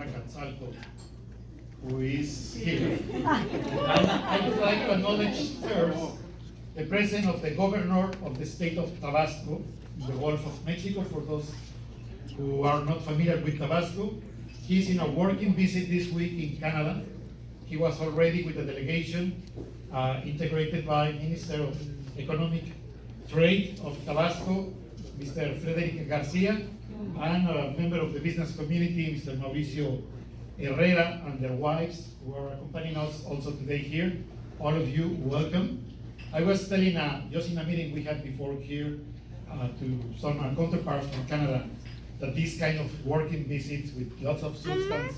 Dinorah Catzalco, who is here. And I would like to acknowledge first the presence of the governor of the state of Tabasco, in the Gulf of Mexico. For those who are not familiar with Tabasco, he's in a working visit this week in Canada. He was already with a delegation integrated by Minister of Economic Trade of Tabasco, Mr. Frederic Garcia, and a member of the business community, Mr. Mauricio Herrera, and their wives, who are accompanying us also today here. All of you, welcome. I was telling just in a meeting we had before here to some counterparts from Canada that this kind of working visits with lots of substance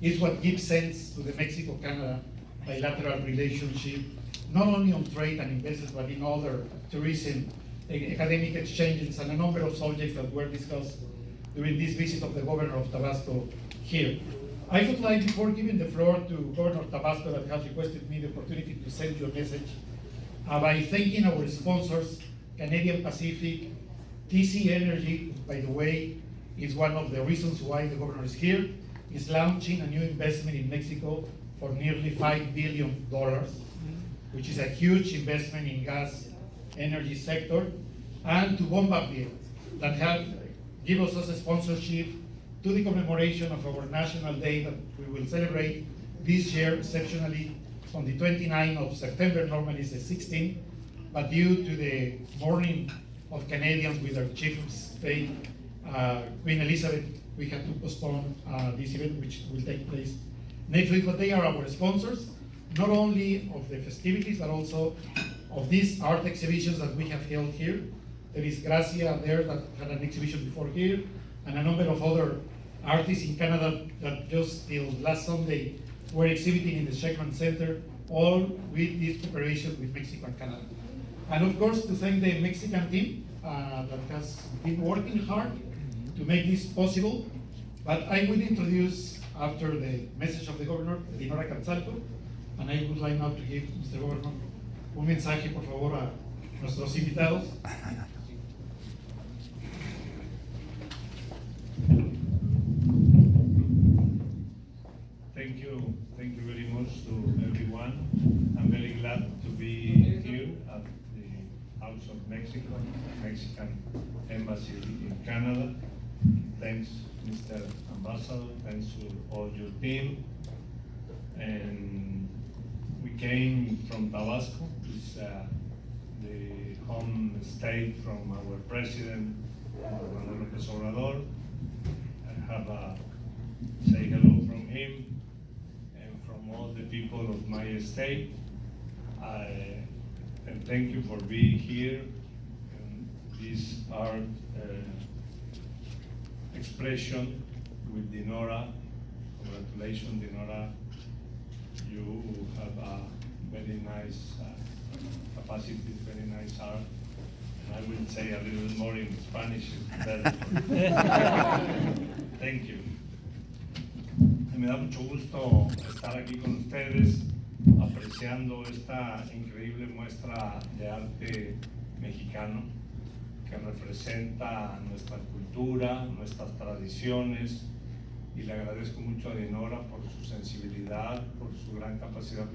is what gives sense to the Mexico-Canada bilateral relationship, not only on trade and investments, but in other tourism, academic exchanges, and a number of subjects that were discussed during this visit of the governor of Tabasco here. I would like, before giving the floor to Governor Tabasco, that has requested me the opportunity to send you a message, by thanking our sponsors, Canadian Pacific, TC Energy, by the way, is one of the reasons why the governor is here, is launching a new investment in Mexico for nearly $5 billion, which is a huge investment in gas energy sector, and to Bombardier, that have given us a sponsorship to the commemoration of our National Day that we will celebrate this year exceptionally on the 29th of September. Normally it's the 16th, but due to the mourning of Canadians with our Chief of State, Queen Elizabeth, we had to postpone this event, which will take place next week. But they are our sponsors, not only of the festivities, but also of these art exhibitions that we have held here. There is Gracia there that had an exhibition before here, and a number of other artists in Canada that just till last Sunday were exhibiting in the Sheckman Center, all with this cooperation with Mexico and Canada. And of course, to thank the Mexican team that has been working hard to make this possible. But I will introduce, after the message of the governor, Dinorah Catzalco, and I would like now to give Mr. Governor un mensaje, por favor, a nuestros invitados. Thank you very much to everyone. I'm very glad to be here at the House of Mexico, Mexican Embassy in Canada. Thanks, Mr. Ambassador. Thanks to all your team. And we came from Tabasco. It's the home state from our president, Manuel López Obrador. I have a say hello from him and from all the people of my state. And thank you for being here. And this art expression with Dinorah. Congratulations, Dinorah. You have a very nice capacity, very nice art. And I will say a little more in Spanish. Thank you. Me da mucho gusto estar aquí con ustedes, apreciando esta increíble muestra de arte mexicano que representa nuestra cultura, nuestras tradiciones, y le agradezco mucho a Dinorah por su sensibilidad, por su gran capacidad,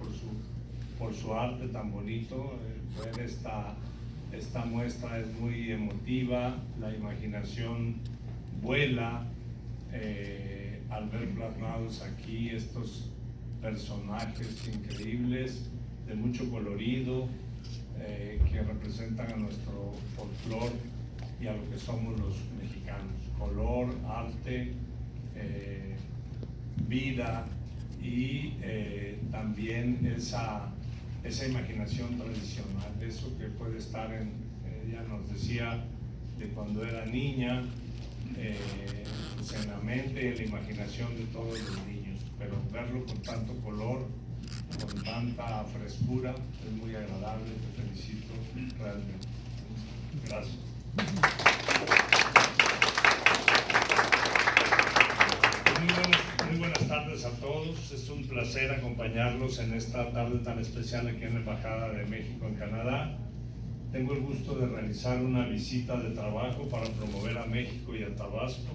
por su arte tan bonito. Ver esta muestra es muy emotiva, la imaginación vuela al ver plasmados aquí estos personajes increíbles, de mucho colorido, que representan a nuestro folclore y a lo que somos los mexicanos. Color, arte, vida y también esa imaginación tradicional, eso que puede estar ella nos decía de cuando era niña, pues en la mente y en la imaginación de todos los niños, pero verlo con tanto color, con tanta frescura, es muy agradable. Te felicito realmente. Gracias. Muy buenas tardes a todos. Es un placer acompañarlos en esta tarde tan especial aquí en la Embajada de México en Canadá. Tengo el gusto de realizar una visita de trabajo para promover a México y a Tabasco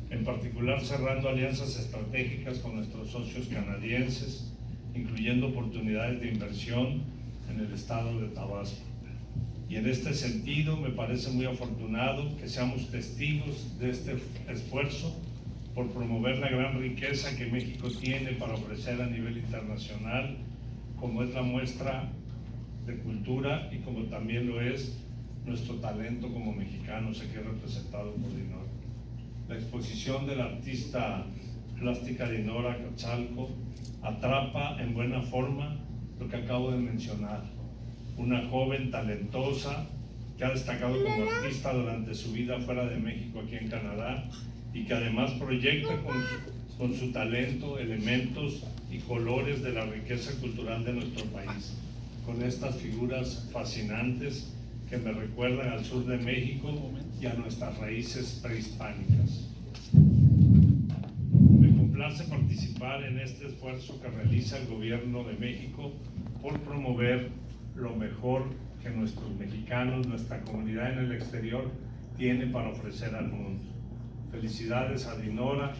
en particular cerrando alianzas estratégicas con nuestros socios canadienses, incluyendo oportunidades de inversión en el estado de Tabasco. Y en este sentido me parece muy afortunado que seamos testigos de este esfuerzo por promover la gran riqueza que México tiene para ofrecer a nivel internacional, como es la muestra de cultura y como también lo es nuestro talento como mexicanos aquí representado por Dinorah. La exposición de la artista plástica Dinorah Catzalco atrapa en buena forma lo que acabo de mencionar. Una joven talentosa que ha destacado como artista durante su vida fuera de México, aquí en Canadá, y que además proyecta con su talento elementos y colores de la riqueza cultural de nuestro país, con estas figuras fascinantes que me recuerdan al sur de México y a nuestras raíces prehispánicas. Me complace participar en este esfuerzo que realiza el Gobierno de México por promover lo mejor que nuestros mexicanos, nuestra comunidad en el exterior, tiene para ofrecer al mundo. Felicidades a Dinorah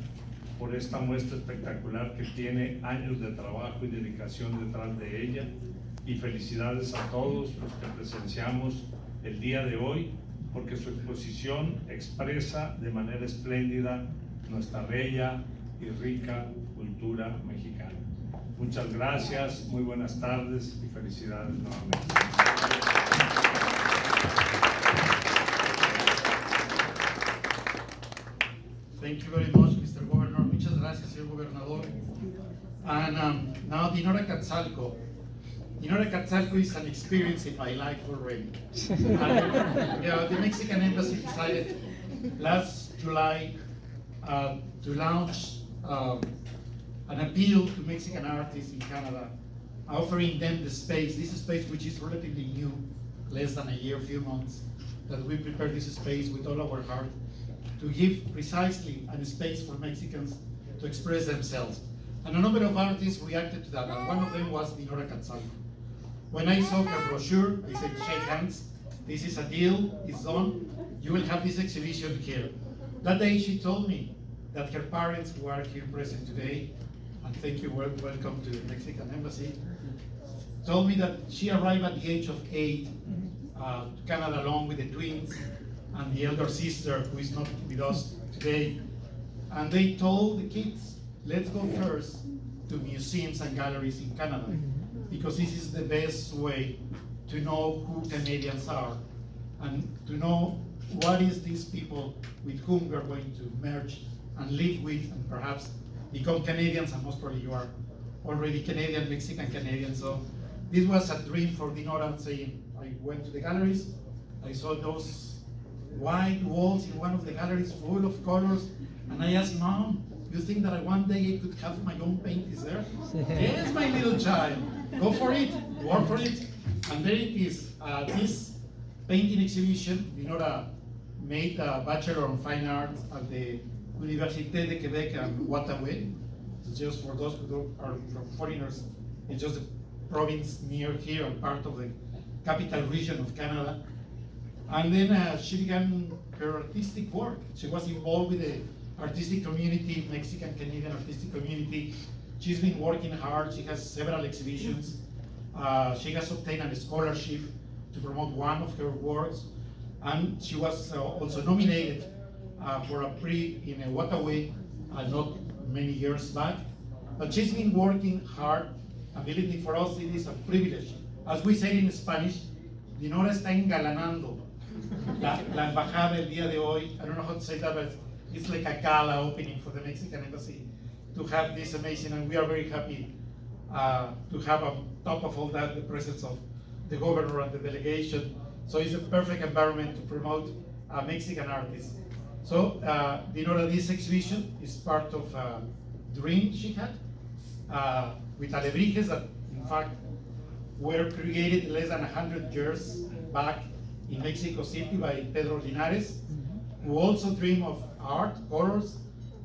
por esta muestra espectacular que tiene años de trabajo y dedicación detrás de ella, y felicidades a todos los que presenciamos el día de hoy, porque su exposición expresa de manera espléndida nuestra bella y rica cultura mexicana. Muchas gracias, muy buenas tardes y felicidades nuevamente. Thank you very much, Mr. Governor. Muchas gracias, señor gobernador. And now Dinorah Catzalco. Dinorah Catzalco is an experience in my life already. The Mexican Embassy decided last July to launch an appeal to Mexican artists in Canada, offering them this space which is relatively new, less than a year, few months, that we prepared this space with all our heart to give precisely a space for Mexicans to express themselves. And a number of artists reacted to that, and one of them was Dinorah Catzalco. When I saw her brochure, I said, shake hands, this is a deal, it's done, you will have this exhibition here. That day she told me that her parents, who are here present today, and thank you, welcome to the Mexican Embassy, told me that she arrived at the age of 8 to Canada along with the twins and the elder sister, who is not with us today. And they told the kids, let's go first to museums and galleries in Canada, because this is the best way to know who Canadians are and to know what is these people with whom we are going to merge and live with and perhaps become Canadians, and most probably you are already Canadian, Mexican Canadian. So this was a dream for Dinorah, saying, I went to the galleries, I saw those white walls in one of the galleries full of colors, and I asked, Mom, you think that one day I could have my own paintings there? Yes, my little child, go for it, work for it. And there it is, this painting exhibition. Dinorah made a Bachelor of Fine Arts at the Université de Quebec in Ottawa. It's just for those who are from foreigners, it's just a province near here and part of the capital region of Canada. And then she began her artistic work. She was involved with the artistic community, Mexican Canadian artistic community. She's been working hard. She has several exhibitions. She has obtained a scholarship to promote one of her works, and she was also nominated for a prix in Ottawa not many years back. But she's been working hard, and believe me, for us it is a privilege. As we say in Spanish, Dinorah está engalanando la embajada el día de hoy. I don't know how to say that, but it's like a gala opening for the Mexican Embassy to have this amazing, and we are very happy to have on top of all that the presence of the governor and the delegation. So it's a perfect environment to promote Mexican artists. So Dinorah, this exhibition is part of a dream she had with alebrijes that in fact were created less than 100 years back in Mexico City by Pedro Linares, who also dreamed of art, colors,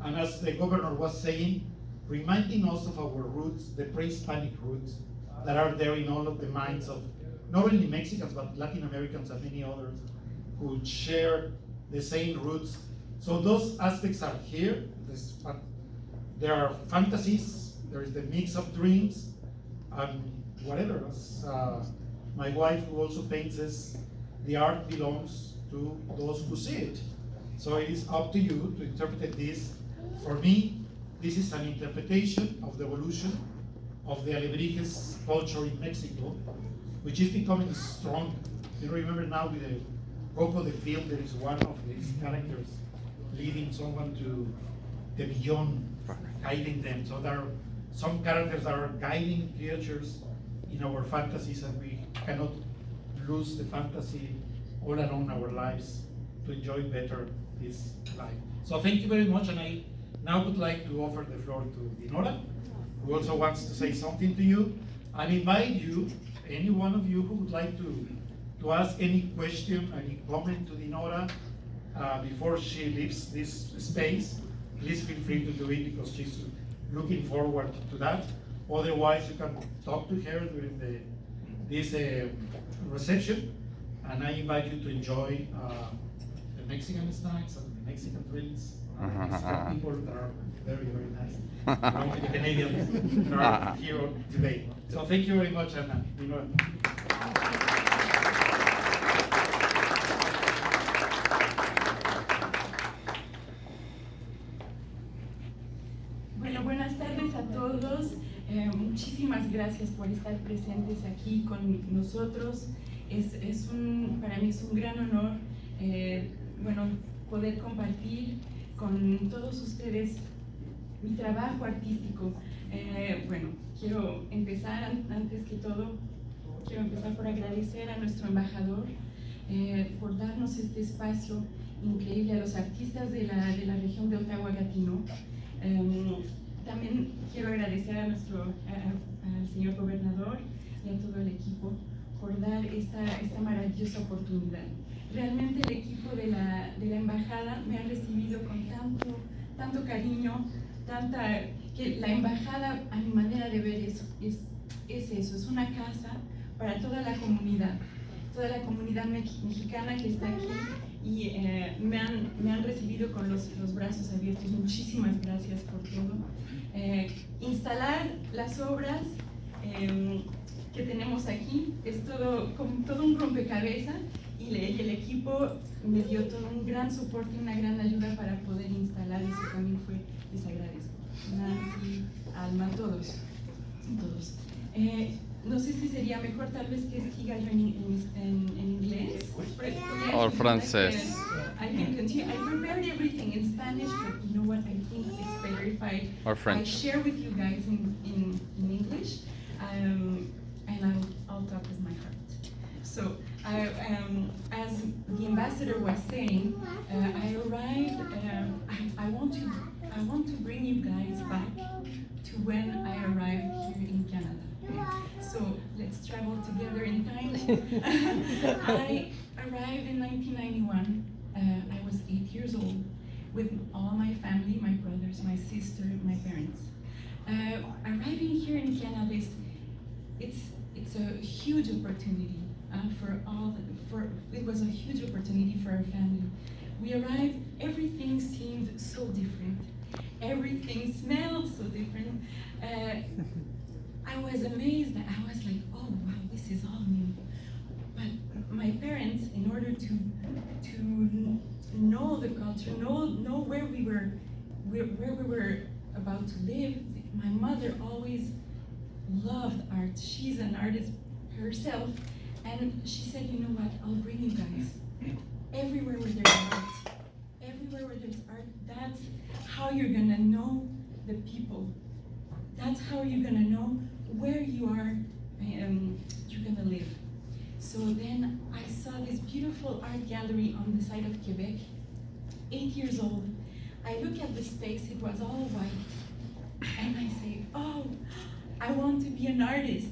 and as the governor was saying, reminding us of our roots, the pre-Hispanic roots that are there in all of the minds of not only Mexicans, but Latin Americans and many others who share the same roots. So those aspects are here. There are fantasies, there is the mix of dreams, and whatever. As, my wife, who also paints, says, the art belongs to those who see it. So it is up to you to interpret this. For me, this is an interpretation of the evolution of the Alebrijes culture in Mexico, which is becoming strong. You remember now with the Coco the film, there is one of these characters leading someone to the beyond, guiding them. So there are some characters that are guiding creatures in our fantasies, and we cannot lose the fantasy all along our lives to enjoy better this life. So thank you very much, and I now would like to offer the floor to Dinorah, who also wants to say something to you, and invite you, any one of you who would like to ask any question, any comment to Dinorah before she leaves this space. Please feel free to do it, because she's looking forward to that. Otherwise, you can talk to her during this reception, and I invite you to enjoy the Mexican snacks and the Mexican drinks. Mexican people that are very, very nice. Along with the Canadians that are here today. So thank you very much, Anna. Bueno, buenas tardes a todos. Muchísimas gracias por estar presentes aquí con nosotros. Para mí es un gran honor poder compartir con todos ustedes mi trabajo artístico. Quiero empezar, antes que todo, por agradecer a nuestro embajador por darnos este espacio increíble, a los artistas de la región de Ottawa-Gatineau. También quiero agradecer al señor gobernador y a todo el equipo por dar esta maravillosa oportunidad. Realmente el equipo de la embajada me ha recibido con tanto cariño, que la embajada, a mi manera de ver, es eso, es una casa para toda la comunidad mexicana que está aquí, y me han recibido con los brazos abiertos. Muchísimas gracias por todo. Instalar las obras que tenemos aquí es todo un rompecabezas, y el equipo me dio todo un gran soporte, una gran ayuda para poder instalar. Eso también les agradezco. Nancy, Alma, todos. No sé si sería mejor tal vez que siga yo en inglés o francés. I can continue. I prepared everything in Spanish, but you know what? I think it's better if Or I French. share with you guys in English, and I'll talk with my heart. So, as the ambassador was saying, I arrived. I want to bring you guys back to when I arrived here in Canada. So let's travel together in time. I arrived in 1991. I was 8 years old, with all my family, my brothers, my sister, my parents. Arriving here in Canada it's a huge opportunity it was a huge opportunity for our family. We arrived, everything seemed so different. Everything smelled so different. I was amazed. I was like, oh wow, this is all new. But my parents, in order to know the culture, know where we were about to live, my mother always loved art. She's an artist herself, and she said, you know what, I'll bring you guys. Everywhere where there's art, that's how you're gonna know the people. That's how you're gonna know where you are, you're gonna live. So then I saw this beautiful art gallery on the side of Quebec, 8 years old. I look at the space, it was all white, and I say, oh, I want to be an artist.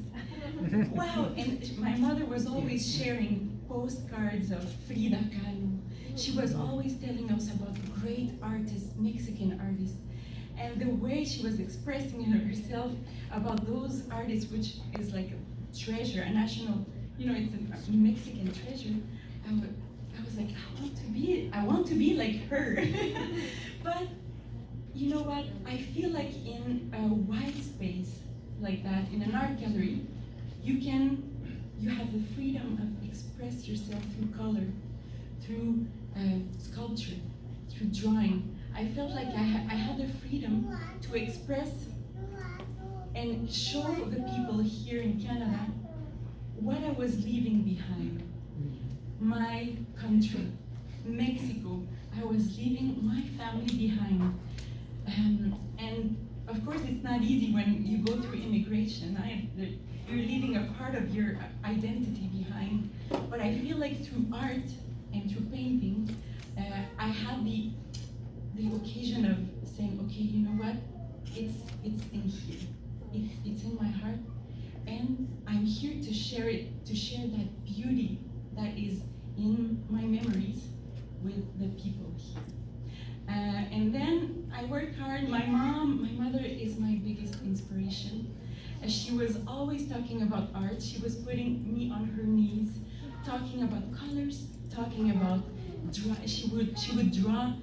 Wow, and my mother was always sharing postcards of Frida Kahlo. She was always telling us about great artists, Mexican artists. And the way she was expressing herself about those artists, which is like a treasure, a national, it's a Mexican treasure. I was like, I want to be like her. But you know what? I feel like in a wide space like that, in an art gallery, you have the freedom of express yourself through color, through sculpture, through drawing. I felt like I had the freedom to express and show the people here in Canada what I was leaving behind. My country, Mexico. I was leaving my family behind. And of course, it's not easy when you go through immigration. You're leaving a part of your identity behind. But I feel like through art and through painting, I had the occasion of saying, okay, you know what? It's in here. It's in my heart, and I'm here to share it, to share that beauty that is in my memories with the people here. And then I worked hard. My mother is my biggest inspiration. She was always talking about art. She was putting me on her knees, talking about colors, talking about draw. She would draw,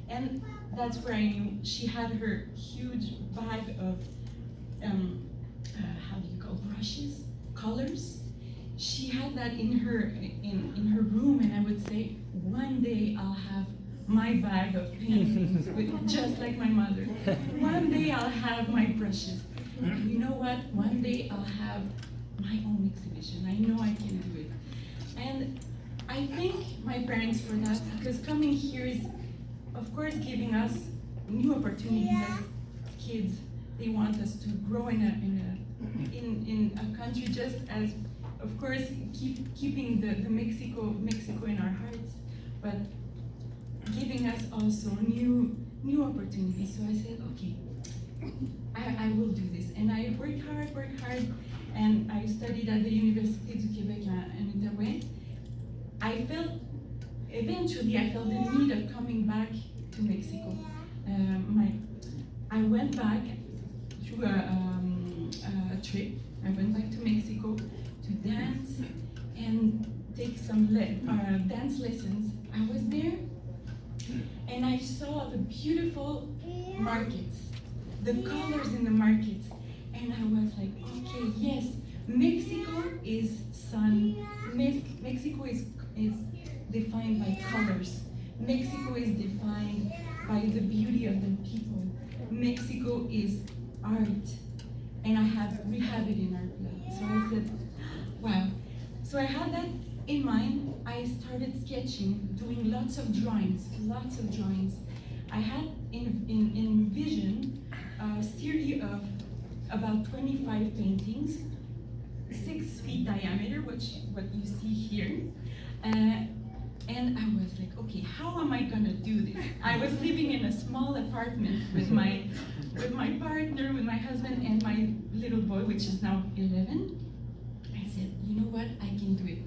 and that's where I knew she had her huge bag of how do you call brushes, colors. She had that in her room, and I would say, one day I'll have my bag of paintings, just like my mother. One day I'll have my brushes. You know what? One day I'll have my own exhibition. I know I can do it. And I thank my parents for that, because coming here is, of course, giving us new opportunities as kids. They want us to grow in a country, just as, of course, keeping the Mexico in our hearts, but giving us also new opportunities. So I said, okay, I will do this. And I worked hard, and I studied at the Université du Québec in Outaouais. Eventually I felt the need of coming back to Mexico. I went back through a trip. I went back to Mexico to dance and take some dance lessons. I was there, and I saw the beautiful markets, the colors in the markets, and I was like, okay, yes, Mexico is sun. Mexico is defined by colors. Mexico is defined by the beauty of the people. Mexico is art, and we have it in our blood. So I said, wow. So I had that in mind. I started sketching, doing lots of drawings. I had in vision a series of about 25 paintings, 6 feet diameter, what you see here. And I was like, okay, how am I gonna do this? I was living in a small apartment with my partner, with my husband, and my little boy, which is now 11. I said, you know what, I can do it.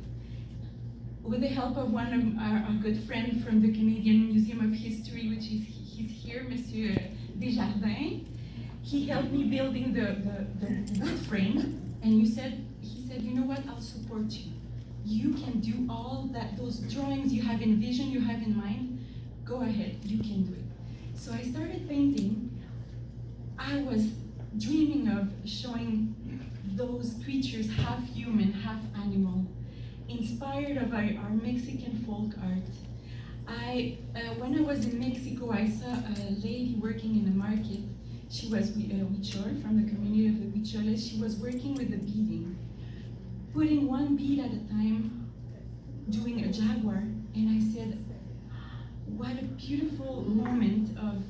With the help of one of our good friend from the Canadian Museum of History, which is he's here, Monsieur Desjardins. He helped me building the wood frame, and he said, you know what, I'll support you. You can do all those drawings you have in vision, you have in mind, go ahead, you can do it. So I started painting. I was dreaming of showing those creatures, half human, half animal, inspired of our Mexican folk art. When I was in Mexico, I saw a lady working in a market. She was Huichol, from the community of the Huicholes. She was working with the beading, putting one bead at a time, doing a jaguar, and I said, what a beautiful moment of,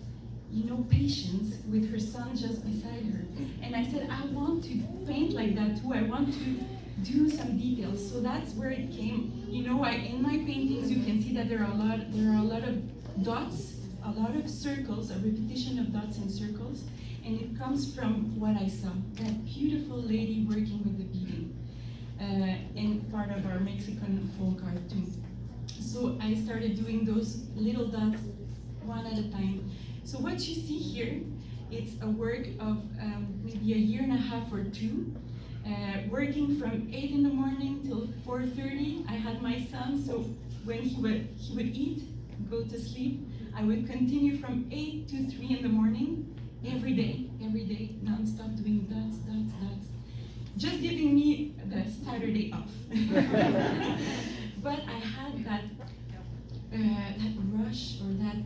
patience with her son just beside her. And I said, I want to paint like that too. I want to do some details. So that's where it came. In my paintings, you can see that there are a lot of dots, a lot of circles, a repetition of dots and circles, and it comes from what I saw, that beautiful lady working with the beading. And part of our Mexican folk art too. So I started doing those little dots one at a time. So what you see here, it's a work of maybe a year and a half or two. working from 8 in the morning till 4:30. I had my son, so when he would eat, go to sleep, I would continue from 8 to 3 in the morning, every day, non-stop doing dots, just giving me the Saturday off. But I had that rush or that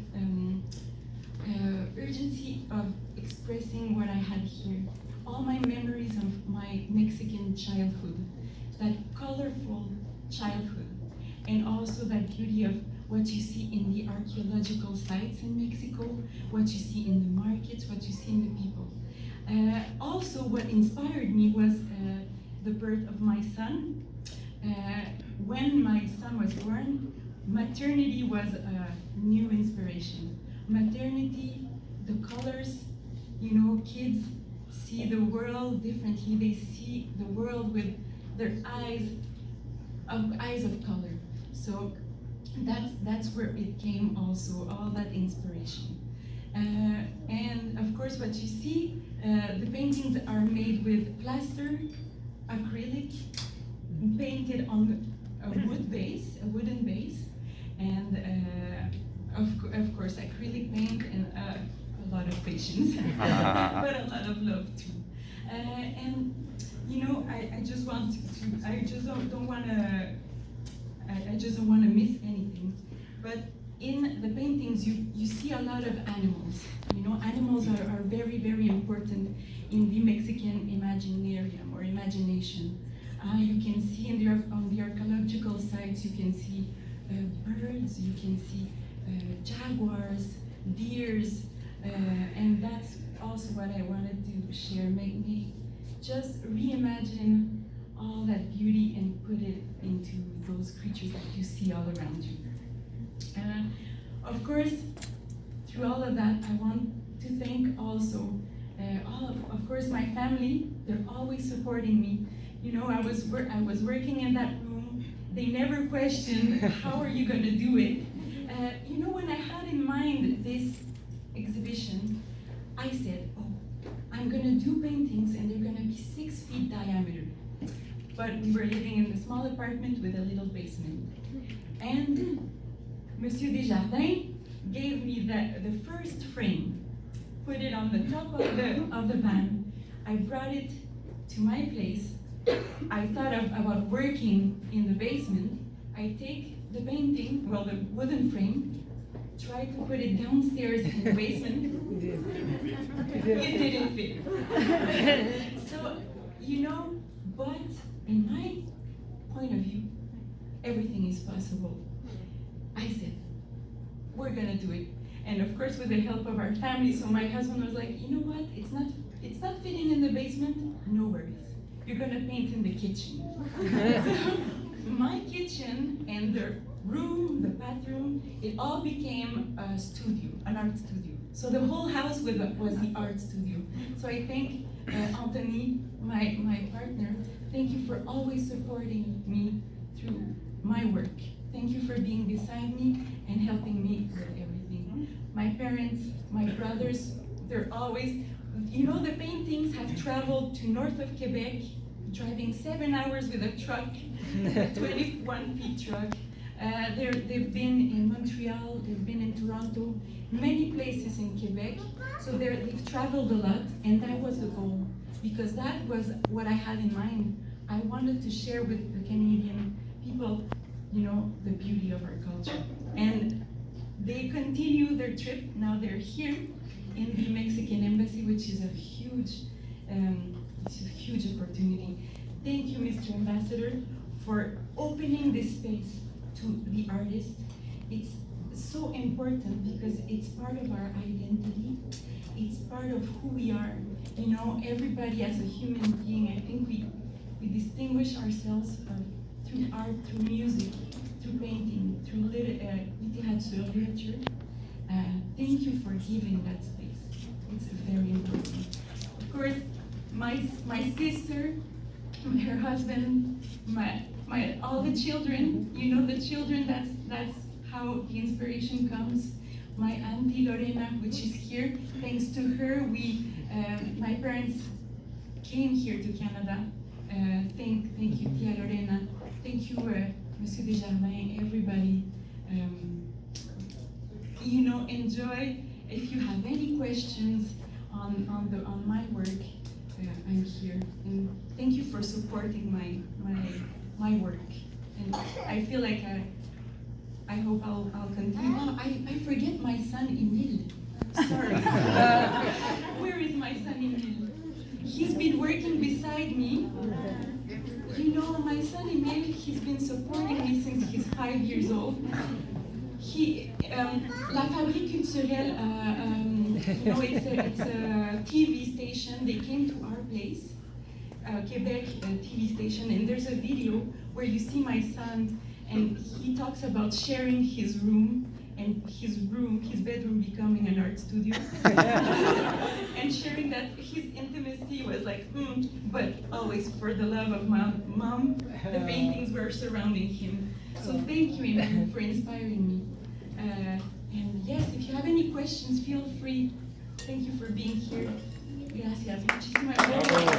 urgency of expressing what I had here. All my memories of my Mexican childhood, that colorful childhood, and also that beauty of what you see in the archaeological sites in Mexico, what you see in the markets, what you see in the people. Also, what inspired me was the birth of my son. When my son was born, maternity was a new inspiration. Maternity, the colors, kids see the world differently. They see the world with their eyes of color. So that's where it came also, all that inspiration. And of course what you see, the paintings are made with plaster, acrylic, painted on a wooden base, and of course acrylic paint and a lot of patience, but a lot of love too. And I just want to, I just don't want to miss anything. But in the paintings, you see a lot of animals. Animals are very, very important in the Mexican imaginarium or imagination. You can see on the archaeological sites, you can see birds, you can see jaguars, deers, and that's also what I wanted to share. Make me just reimagine all that beauty and put it into those creatures that you see all around you. Of course, through all of that, I want to thank also of course, my family. They're always supporting me. I was working in that room. They never questioned, how are you going to do it? When I had in mind this exhibition, I said, I'm going to do paintings and they're going to be 6 feet diameter. But we were living in a small apartment with a little basement. And Monsieur Desjardins gave me the first frame, put it on the top of the van. I brought it to my place. I thought about working in the basement. I take the painting, the wooden frame, try to put it downstairs in the basement. It didn't fit. So, but in my point of view, everything is possible. I said, we're gonna do it. And of course with the help of our family, so my husband was like, you know what, it's not fitting in the basement, no worries. You're gonna paint in the kitchen. So my kitchen and the room, the bathroom, it all became a studio, an art studio. So the whole house was the art studio. So I thank Anthony, my partner, thank you for always supporting me through my work. Thank you for being beside me and helping me with everything. My parents, my brothers, they're always, the paintings have traveled to north of Quebec, driving 7 hours with a truck, a 21-feet truck. They've been in Montreal, they've been in Toronto, many places in Quebec. So they've traveled a lot, and that was the goal, because that was what I had in mind. I wanted to share with the Canadian people, the beauty of our culture. And they continue their trip. Now they're here in the Mexican Embassy, which is a huge opportunity. Thank you, Mr. Ambassador, for opening this space to the artists. It's so important because it's part of our identity. It's part of who we are. Everybody as a human being, I think we distinguish ourselves through art, through music, through painting, through literature. Thank you for giving that space. It's very important. Of course, my sister, her husband, all the children, the children, that's how the inspiration comes. My auntie Lorena, which is here, thanks to her, my parents came here to Canada Thank you, Tia Lorena. Thank you, Monsieur Desjardins, everybody. Enjoy. If you have any questions on my work, I'm here. And thank you for supporting my work. And I feel like I hope I'll continue. Oh, I forget my son Emile. Sorry. Where is my son Emile? He's been working beside me. My son Emile, he's been supporting me since he's 5 years old. La Fabrique Culturelle, it's a TV station. They came to our place, Quebec TV station, and there's a video where you see my son, and he talks about sharing his room, and his bedroom becoming an art studio, and sharing that his intimacy was like, but always for the love of mom, the paintings were surrounding him. So thank you, Emile, for inspiring me. And yes, if you have any questions, feel free. Thank you for being here. Gracias. Muchísimas gracias.